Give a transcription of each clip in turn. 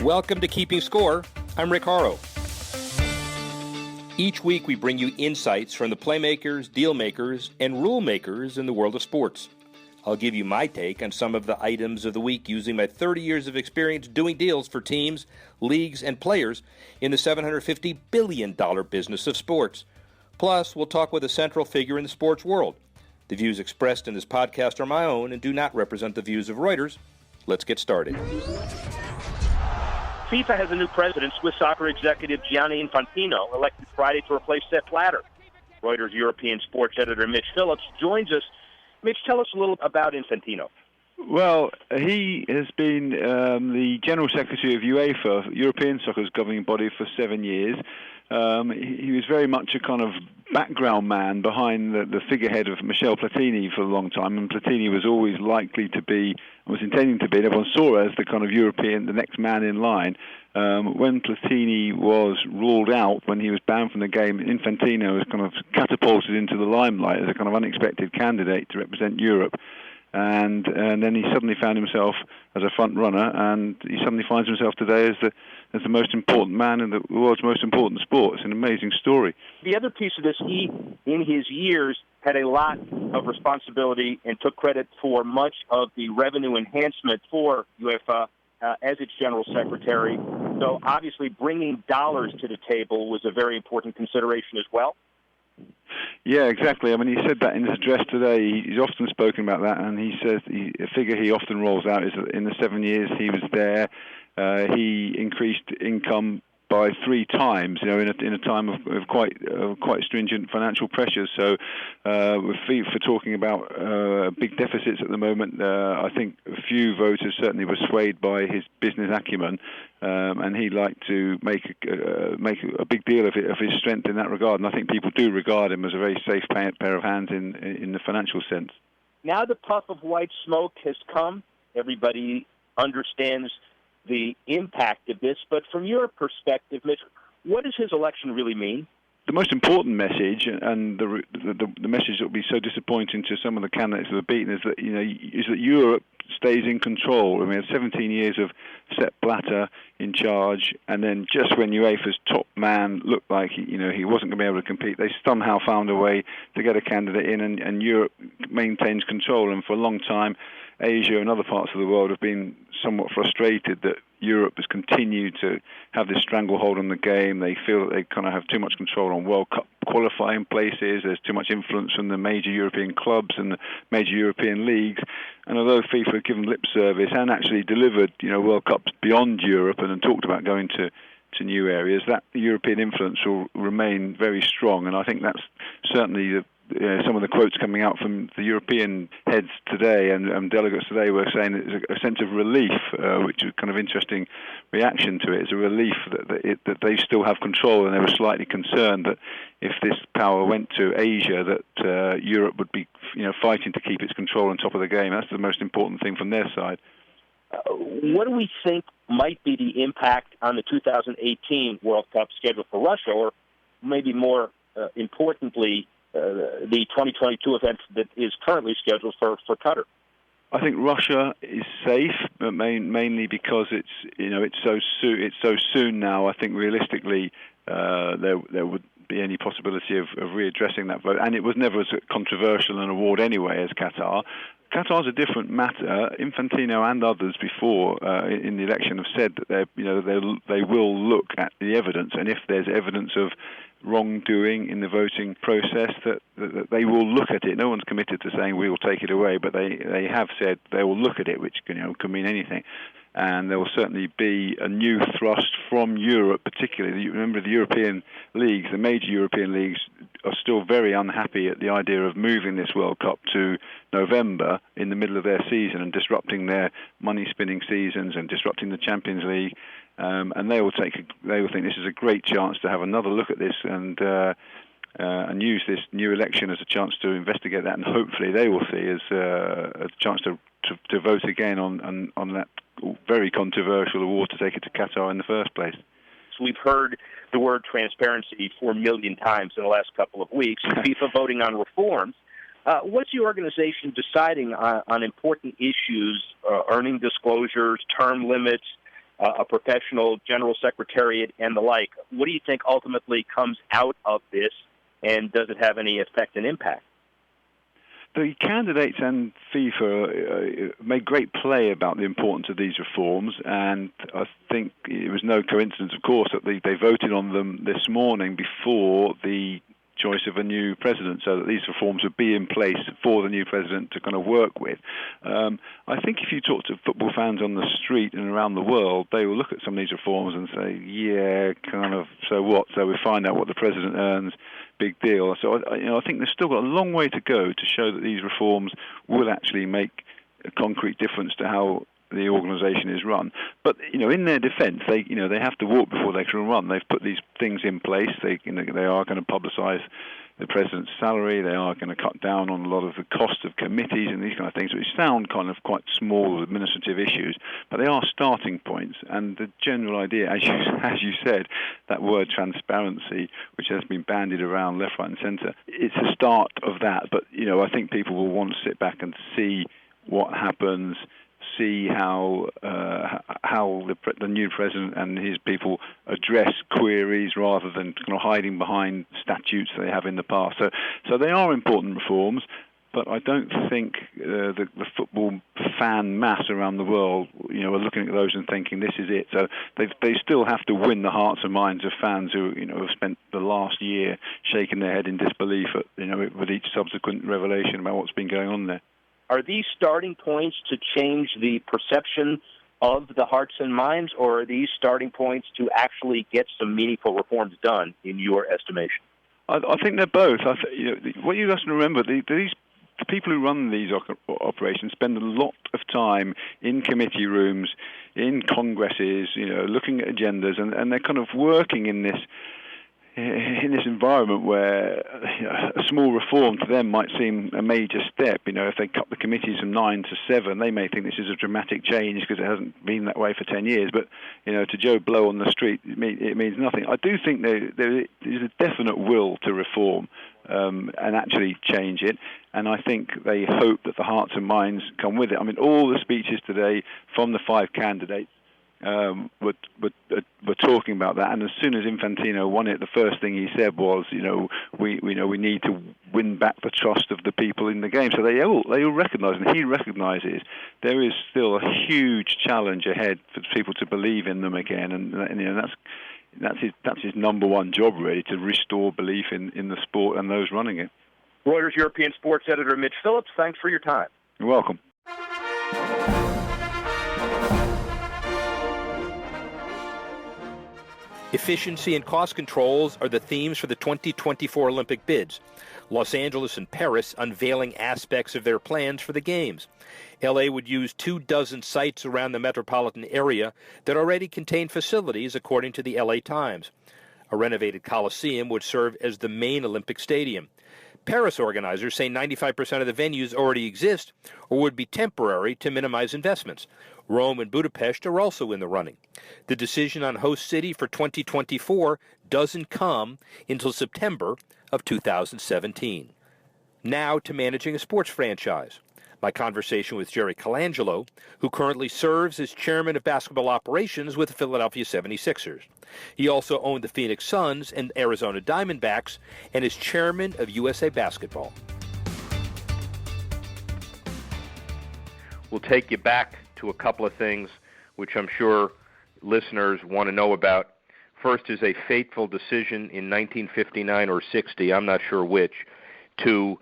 Welcome to Keeping Score. I'm Rick Horrow. Each week we bring you insights from the playmakers, deal makers, and rule makers in the world of sports. I'll give you my take on some of the items of the week using my 30 years of experience doing deals for teams, leagues, and players in the $750 billion business of sports. Plus, we'll talk with a central figure in the sports world. The views expressed in this podcast are my own and do not represent the views of Reuters. Let's get started. FIFA has a new president, Swiss soccer executive Gianni Infantino, elected Friday to replace Sepp Blatter. Reuters European sports editor Mitch Phillips joins us. Mitch, tell us a little about Infantino. Well, he has been the General Secretary of UEFA, European soccer's governing body, for 7 years. He was very much a kind of background man behind the figurehead of Michel Platini for a long time, and Platini was always likely to be, was intending to be, and everyone saw as the kind of European, the next man in line. When Platini was ruled out, when he was banned from the game, Infantino was kind of catapulted into the limelight as a kind of unexpected candidate to represent Europe. And then he suddenly found himself as a front runner, and he suddenly finds himself today as the most important man in the world's most important sport. It's an amazing story. The other piece of this, he, in his years, had a lot of responsibility and took credit for much of the revenue enhancement for UEFA as its general secretary. So obviously bringing dollars to the table was a very important consideration as well. Yeah, exactly. I mean, he said that in his address today. He's often spoken about that, and he says a figure he often rolls out is that in the 7 years he was there, he increased income by 3 times. You know, in a time of quite stringent financial pressures. So, with FIFA talking about big deficits at the moment, I think a few voters certainly were swayed by his business acumen, and he'd like to make a big deal of his strength in that regard. And I think people do regard him as a very safe pair of hands in the financial sense. Now the puff of white smoke has come. Everybody understands the impact of this, but from your perspective, Mitch, what does his election really mean? The most important message, and the message that will be so disappointing to some of the candidates that are beaten, is that Europe stays in control. I mean, 17 years of Sepp Blatter in charge, and then just when UEFA's top man looked like he wasn't going to be able to compete, they somehow found a way to get a candidate in, and Europe maintains control. And for a long time, Asia and other parts of the world have been somewhat frustrated that Europe has continued to have this stranglehold on the game. They feel that they kind of have too much control on World Cup qualifying places. There's too much influence from the major European clubs and the major European leagues. And although FIFA have given lip service and actually delivered, World Cups beyond Europe and talked about going to new areas, that European influence will remain very strong. And I think that's certainly some of the quotes coming out from the European heads today and delegates today were saying it's a sense of relief, which is kind of interesting reaction to it. It's a relief that they still have control, and they were slightly concerned that if this power went to Asia, that Europe would be fighting to keep its control on top of the game. That's the most important thing from their side. What do we think might be the impact on the 2018 World Cup scheduled for Russia, or maybe more importantly, the 2022 event that is currently scheduled for Qatar? I think Russia is safe, but mainly because it's so soon now. I think realistically there would be any possibility of readdressing that vote, and it was never as controversial an award anyway as Qatar. Qatar's a different matter. Infantino and others before in the election have said that they will look at the evidence, and if there's evidence of wrongdoing in the voting process, that they will look at it. No one's committed to saying we will take it away, but they have said they will look at it, which could mean anything. And there will certainly be a new thrust from Europe, particularly. You remember the European leagues, the major European leagues, are still very unhappy at the idea of moving this World Cup to November in the middle of their season and disrupting their money-spinning seasons and disrupting the Champions League. And they will think this is a great chance to have another look at this and use this new election as a chance to investigate that, and hopefully they will see as a chance to vote again on that very controversial award to take it to Qatar in the first place. So we've heard the word transparency 4 million times in the last couple of weeks. FIFA voting on reforms. What's the organization deciding on important issues, earning disclosures, term limits, a professional general secretariat, and the like. What do you think ultimately comes out of this, and does it have any effect and impact? The candidates and FIFA made great play about the importance of these reforms, and I think it was no coincidence, of course, that they voted on them this morning before the choice of a new president, so that these reforms would be in place for the new president to kind of work with. I think if you talk to football fans on the street and around the world, they will look at some of these reforms and say, yeah, kind of, so what? So we find out what the president earns, big deal. So I think there's still got a long way to go to show that these reforms will actually make a concrete difference to how the organisation is run. But in their defence, they have to walk before they can run. They've put these things in place. They are going to publicise the president's salary. They are going to cut down on a lot of the cost of committees and these kind of things, which sound kind of quite small administrative issues, but they are starting points. And the general idea, as you said, that word transparency, which has been bandied around left, right, and centre, it's a start of that. But I think people will want to sit back and see what happens. See how the new president and his people address queries rather than kind of hiding behind statutes they have in the past. So they are important reforms, but I don't think the football fan mass around the world, are looking at those and thinking this is it. So they still have to win the hearts and minds of fans who have spent the last year shaking their head in disbelief at with each subsequent revelation about what's been going on there. Are these starting points to change the perception of the hearts and minds, or are these starting points to actually get some meaningful reforms done, in your estimation? I think they're both. What you have to remember, the people who run these operations spend a lot of time in committee rooms, in congresses, looking at agendas, and they're kind of working in this environment where a small reform to them might seem a major step. If they cut the committees from 9 to 7, they may think this is a dramatic change because it hasn't been that way for 10 years. But, to Joe Blow on the street, it means nothing. I do think there is a definite will to reform and actually change it. And I think they hope that the hearts and minds come with it. I mean, all the speeches today from the 5 candidates we're talking about that, and as soon as Infantino won it, the first thing he said was, we need to win back the trust of the people in the game. So they all recognise, and he recognises there is still a huge challenge ahead for people to believe in them again, and that's his number one job, really, to restore belief in the sport and those running it. Reuters European sports editor Mitch Phillips, thanks for your time. You're welcome. Efficiency and cost controls are the themes for the 2024 Olympic bids. Los Angeles and Paris unveiling aspects of their plans for the Games. LA would use 24 sites around the metropolitan area that already contain facilities, according to the LA Times. A renovated Coliseum would serve as the main Olympic stadium. Paris organizers say 95% of the venues already exist or would be temporary to minimize investments. Rome and Budapest are also in the running. The decision on host city for 2024 doesn't come until September of 2017. Now to managing a sports franchise. My conversation with Jerry Colangelo, who currently serves as chairman of basketball operations with the Philadelphia 76ers. He also owned the Phoenix Suns and Arizona Diamondbacks and is chairman of USA Basketball. We'll take you back to a couple of things which I'm sure listeners want to know about. First is a fateful decision in 1959 or 60, I'm not sure which, to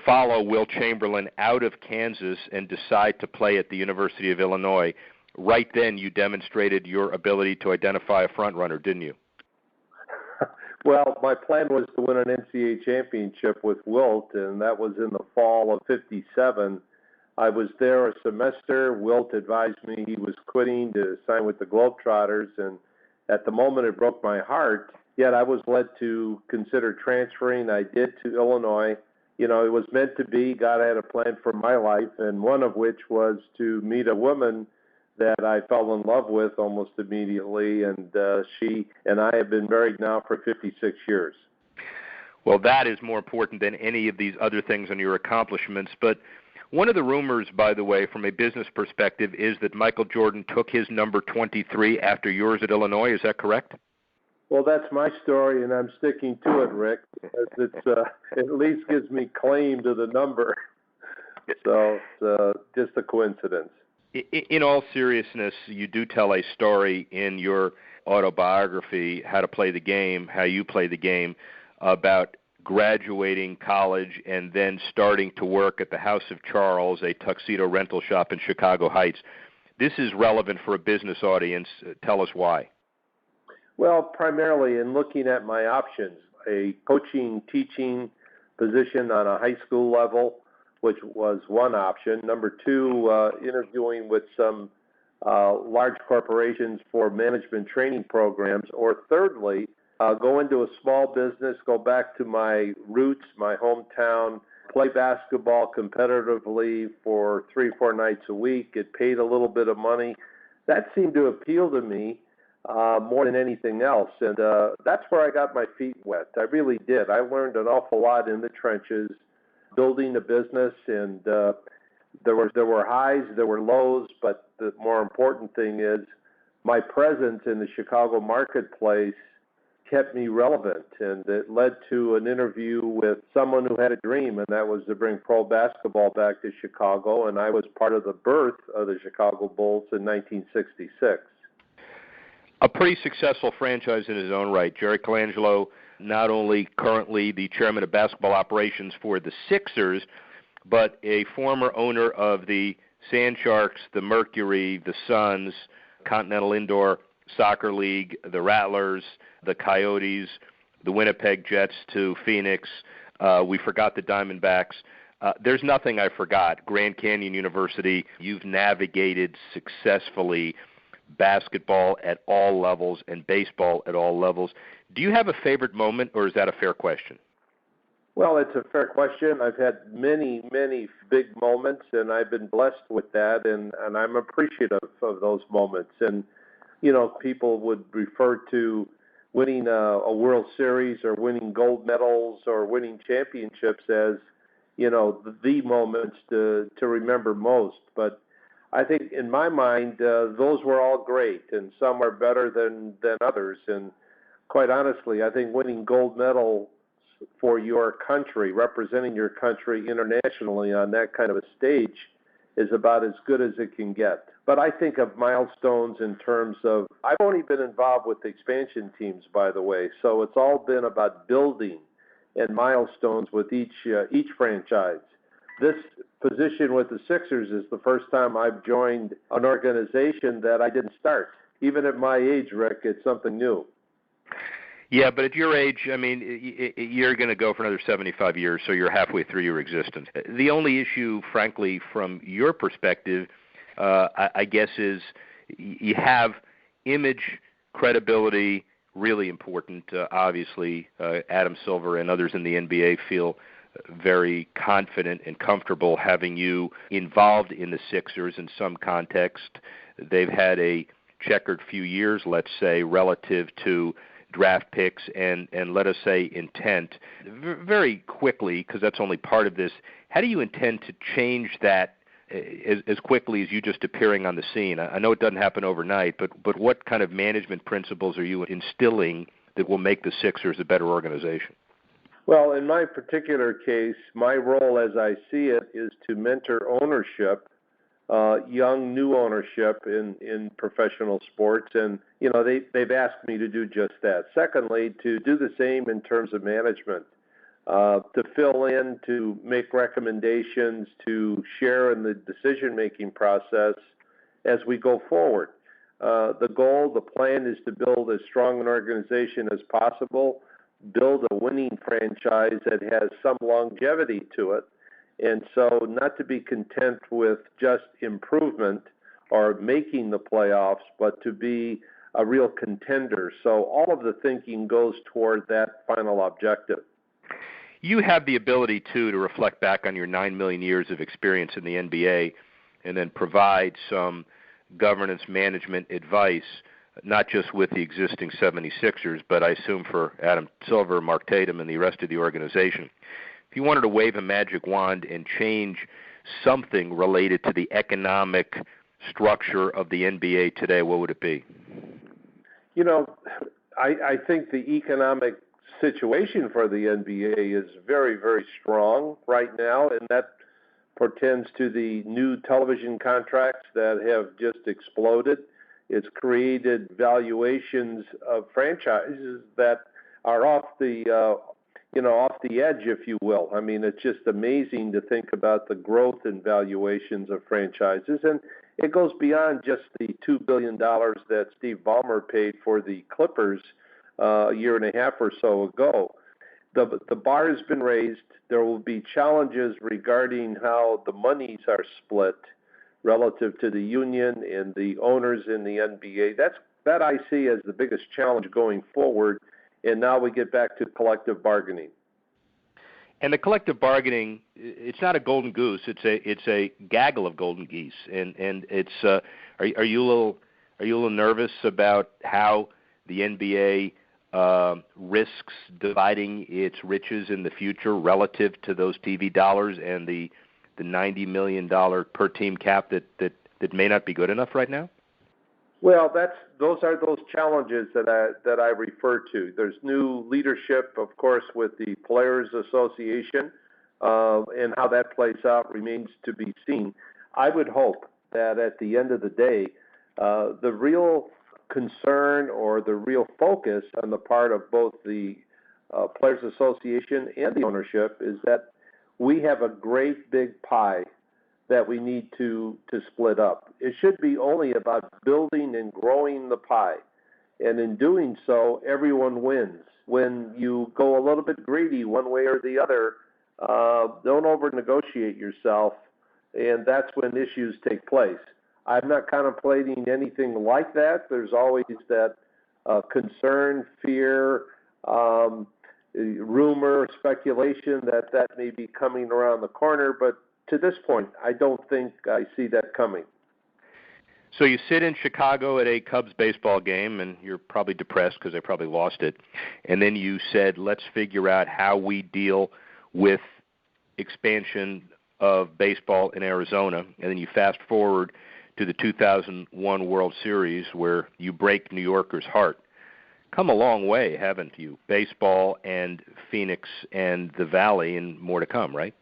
follow Will Chamberlain out of Kansas and decide to play at the University of Illinois. Right then, you demonstrated your ability to identify a front runner, didn't you? Well, my plan was to win an NCAA championship with Wilt, and that was in the fall of '57. I was there a semester. Wilt advised me he was quitting to sign with the Globetrotters, and at the moment it broke my heart. Yet I was led to consider transferring. I did, to Illinois. It was meant to be. God had a plan for my life, and one of which was to meet a woman that I fell in love with almost immediately, and she and I have been married now for 56 years. Well, that is more important than any of these other things on your accomplishments. But One of the rumors, by the way, from a business perspective, is that Michael Jordan took his number 23 after yours at Illinois. Is that correct? Well, that's my story, and I'm sticking to it, Rick. It at least gives me claim to the number. So it's just a coincidence. In all seriousness, you do tell a story in your autobiography, How to Play the Game, How You Play the Game, about graduating college and then starting to work at the House of Charles, a tuxedo rental shop in Chicago Heights. This is relevant for a business audience. Tell us why. Well, primarily in looking at my options, a coaching, teaching position on a high school level, which was one option. Number two, interviewing with some large corporations for management training programs. Or thirdly, go into a small business, go back to my roots, my hometown, play basketball competitively for 3-4 nights a week, get paid a little bit of money. That seemed to appeal to me more than anything else. And that's where I got my feet wet. I really did. I learned an awful lot in the trenches, building a business, and there were highs, there were lows, but the more important thing is my presence in the Chicago marketplace kept me relevant, and it led to an interview with someone who had a dream, and that was to bring pro basketball back to Chicago, and I was part of the birth of the Chicago Bulls in 1966. A pretty successful franchise in his own right. Jerry Colangelo, not only currently the chairman of basketball operations for the Sixers, but a former owner of the Sand Sharks, the Mercury, the Suns, Continental Indoor Soccer League, the Rattlers, the Coyotes, the Winnipeg Jets to Phoenix. We forgot the Diamondbacks. There's nothing I forgot. Grand Canyon University, you've navigated successfully basketball at all levels and baseball at all levels. Do you have a favorite moment, or is that a fair question? Well, it's a fair question. I've had many, many big moments, and I've been blessed with that, and I'm appreciative of those moments. And, you know, people would refer to winning a World Series or winning gold medals or winning championships as, you know, the moments to remember most. But I think in my mind, those were all great, and some are better than others. And quite honestly, I think winning gold medal for your country, representing your country internationally on that kind of a stage is about as good as it can get. But I think of milestones in terms of, I've only been involved with the expansion teams, by the way, so it's all been about building and milestones with each franchise. This position with the Sixers is the first time I've joined an organization that I didn't start. Even at my age, Rick, it's something new. Yeah, but at your age, I mean, you're going to go for another 75 years, so you're halfway through your existence. The only issue, frankly, from your perspective, I guess, is you have image, credibility, really important. Obviously, Adam Silver and others in the NBA feel very confident and comfortable having you involved in the Sixers in some context. They've had a checkered few years, let's say, relative to draft picks and let us say intent. Very quickly, because that's only part of this, how do you intend to change that as quickly as you just appearing on the scene? I know it doesn't happen overnight, but what kind of management principles are you instilling that will make the Sixers a better organization? Well, in my particular case, my role as I see it is to mentor ownership, young, new ownership in professional sports. And, you know, they've asked me to do just that. Secondly, to do the same in terms of management, to fill in, to make recommendations, to share in the decision-making process as we go forward. The goal, the plan is to build as strong an organization as possible, build a winning franchise that has some longevity to it. And so not to be content with just improvement or making the playoffs, but to be a real contender. So all of the thinking goes toward that final objective. You have the ability, too, to reflect back on your 9 million years of experience in the NBA and then provide some governance management advice, not just with the existing 76ers, but I assume for Adam Silver, Mark Tatum, and the rest of the organization. If you wanted to wave a magic wand and change something related to the economic structure of the NBA today, what would it be? You know, I think the economic situation for the NBA is very, very strong right now, and that portends to the new television contracts that have just exploded. It's created valuations of franchises that are off the edge, if you will. I mean, it's just amazing to think about the growth in valuations of franchises, and it goes beyond just the $2 billion that Steve Ballmer paid for the Clippers a year and a half or so ago. The bar has been raised. There will be challenges regarding how the monies are split relative to the union and the owners in the NBA. That I see as the biggest challenge going forward. And now we get back to collective bargaining. And the collective bargaining, it's not a golden goose. It's a gaggle of golden geese. And it's are you a little nervous about how the NBA risks dividing its riches in the future relative to those TV dollars and the $90 million per team cap that may not be good enough right now? Well, those are those challenges that I refer to. There's new leadership, of course, with the Players Association, and how that plays out remains to be seen. I would hope that at the end of the day, the real concern or the real focus on the part of both the Players Association and the ownership is that we have a great big pie that we need to split up. It should be only about building and growing the pie. And in doing so, everyone wins. When you go a little bit greedy one way or the other, don't over-negotiate yourself, and that's when issues take place. I'm not contemplating anything like that. There's always that concern, fear, rumor, speculation that may be coming around the corner, but to this point, I don't think I see that coming. So you sit in Chicago at a Cubs baseball game, and you're probably depressed because they probably lost it. And then you said, let's figure out how we deal with expansion of baseball in Arizona. And then you fast forward to the 2001 World Series where you break New Yorkers' heart. Come a long way, haven't you? Baseball and Phoenix and the Valley and more to come, right?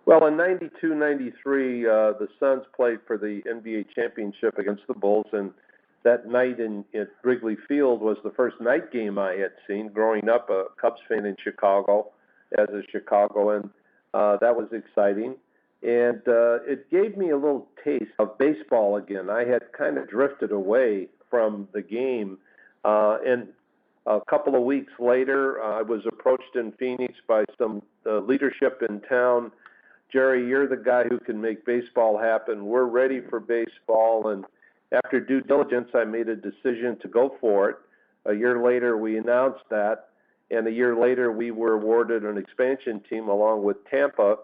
Well, in 92-93, the Suns played for the NBA championship against the Bulls, and that night at Wrigley Field was the first night game I had seen growing up, a Cubs fan in Chicago as a Chicagoan. That was exciting. And it gave me a little taste of baseball again. I had kind of drifted away from the game. And a couple of weeks later, I was approached in Phoenix by some leadership in town. Jerry, you're the guy who can make baseball happen. We're ready for baseball. And after due diligence, I made a decision to go for it. A year later, we announced that. And a year later, we were awarded an expansion team along with Tampa.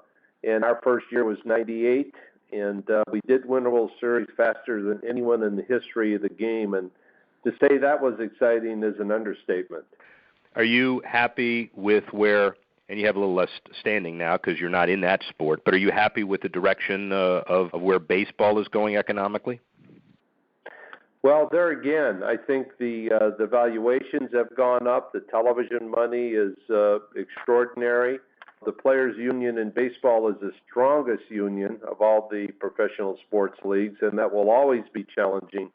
And our first year was 98. And we did win a World Series faster than anyone in the history of the game. And to say that was exciting is an understatement. Are you happy with where, and you have a little less standing now because you're not in that sport, but are you happy with the direction of where baseball is going economically? Well, there again, I think the valuations have gone up. The television money is extraordinary. The Players Union in baseball is the strongest union of all the professional sports leagues, and that will always be challenging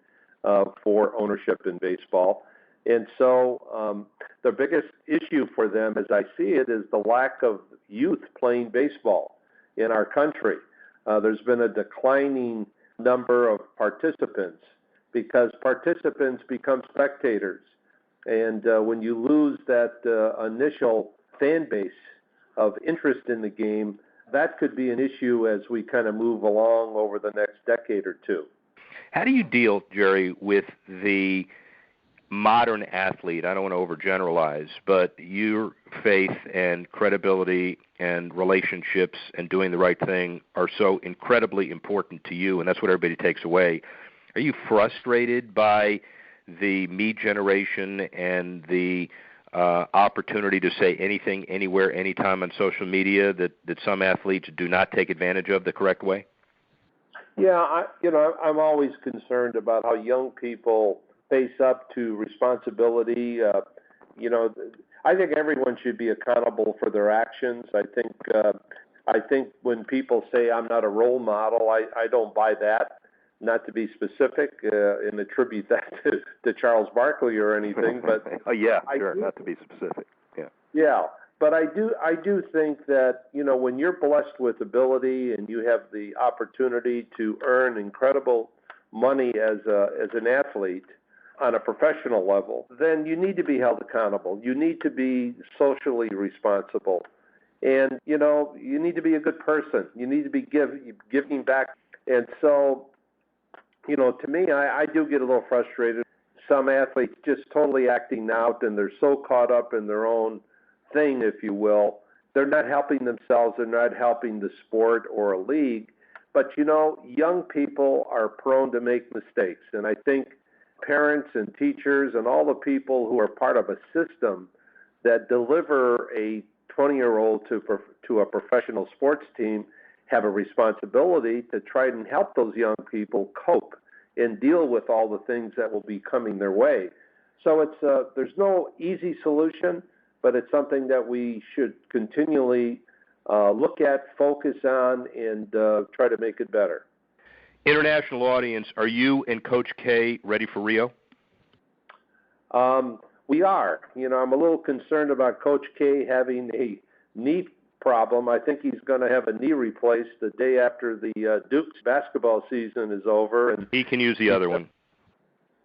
for ownership in baseball. And so the biggest issue for them, as I see it, is the lack of youth playing baseball in our country. There's been a declining number of participants because participants become spectators. And when you lose that initial fan base of interest in the game, that could be an issue as we kind of move along over the next decade or two. How do you deal, Jerry, with the modern athlete? I don't want to overgeneralize, but your faith and credibility and relationships and doing the right thing are so incredibly important to you, and that's what everybody takes away. Are you frustrated by the me generation and the opportunity to say anything, anywhere, anytime on social media that some athletes do not take advantage of the correct way? Yeah, I'm always concerned about how young people face up to responsibility. I think everyone should be accountable for their actions. I think when people say I'm not a role model, I don't buy that. Not to be specific and attribute that to Charles Barkley or anything, but oh yeah, sure, not to be specific. Yeah, but I do think that when you're blessed with ability and you have the opportunity to earn incredible money as an athlete on a professional level, then you need to be held accountable. You need to be socially responsible, and you need to be a good person. You need to be giving back, and so. To me, I do get a little frustrated. Some athletes just totally acting out, and they're so caught up in their own thing, if you will. They're not helping themselves. They're not helping the sport or a league. But, young people are prone to make mistakes. And I think parents and teachers and all the people who are part of a system that deliver a 20-year-old to a professional sports team have a responsibility to try and help those young people cope and deal with all the things that will be coming their way. So there's no easy solution, but it's something that we should continually look at, focus on, and try to make it better. International audience, are you and Coach K ready for Rio? We are. I'm a little concerned about Coach K having a knee problem. I think he's going to have a knee replaced the day after the Duke's basketball season is over, and he can use the other one.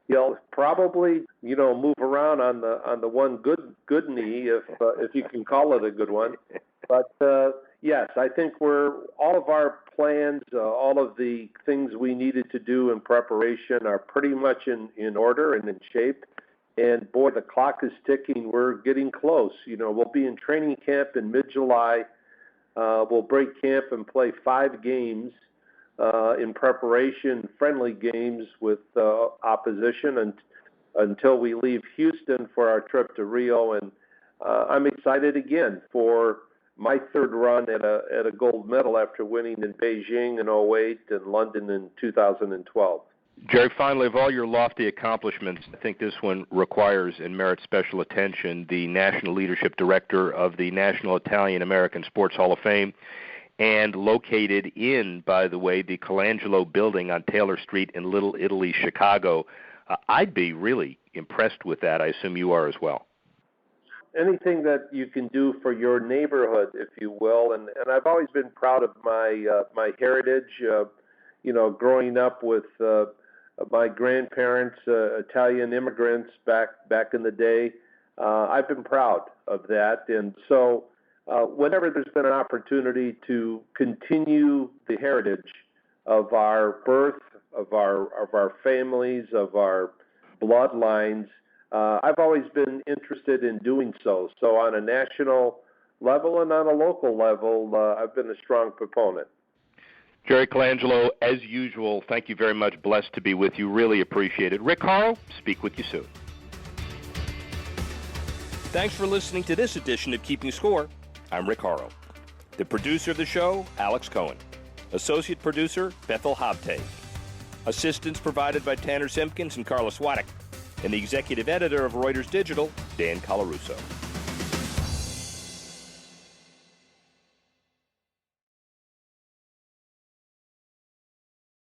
He'll probably, move around on the one good knee, if you can call it a good one. But yes, I think all of our plans, all of the things we needed to do in preparation are pretty much in order and in shape. And boy, the clock is ticking. We're getting close. We'll be in training camp in mid-July. We'll break camp and play 5 games in preparation, friendly games with opposition until we leave Houston for our trip to Rio. And I'm excited again for my third run at a gold medal after winning in Beijing in 2008 and London in 2012. Jerry, finally, of all your lofty accomplishments, I think this one requires and merits special attention. The National Leadership Director of the National Italian-American Sports Hall of Fame, and located in, by the way, the Colangelo building on Taylor Street in Little Italy, Chicago. I'd be really impressed with that. I assume you are as well. Anything that you can do for your neighborhood, if you will, and I've always been proud of my heritage. Growing up with my grandparents, Italian immigrants back in the day, I've been proud of that. And so whenever there's been an opportunity to continue the heritage of our birth, of our families, of our bloodlines, I've always been interested in doing so. So on a national level and on a local level, I've been a strong proponent. Jerry Colangelo, as usual, thank you very much. Blessed to be with you. Really appreciate it. Rick Horrow, speak with you soon. Thanks for listening to this edition of Keeping Score. I'm Rick Horrow. The producer of the show, Alex Cohen. Associate producer, Bethel Habte. Assistance provided by Tanner Simpkins and Carla Swadek. And the executive editor of Reuters Digital, Dan Colarusso.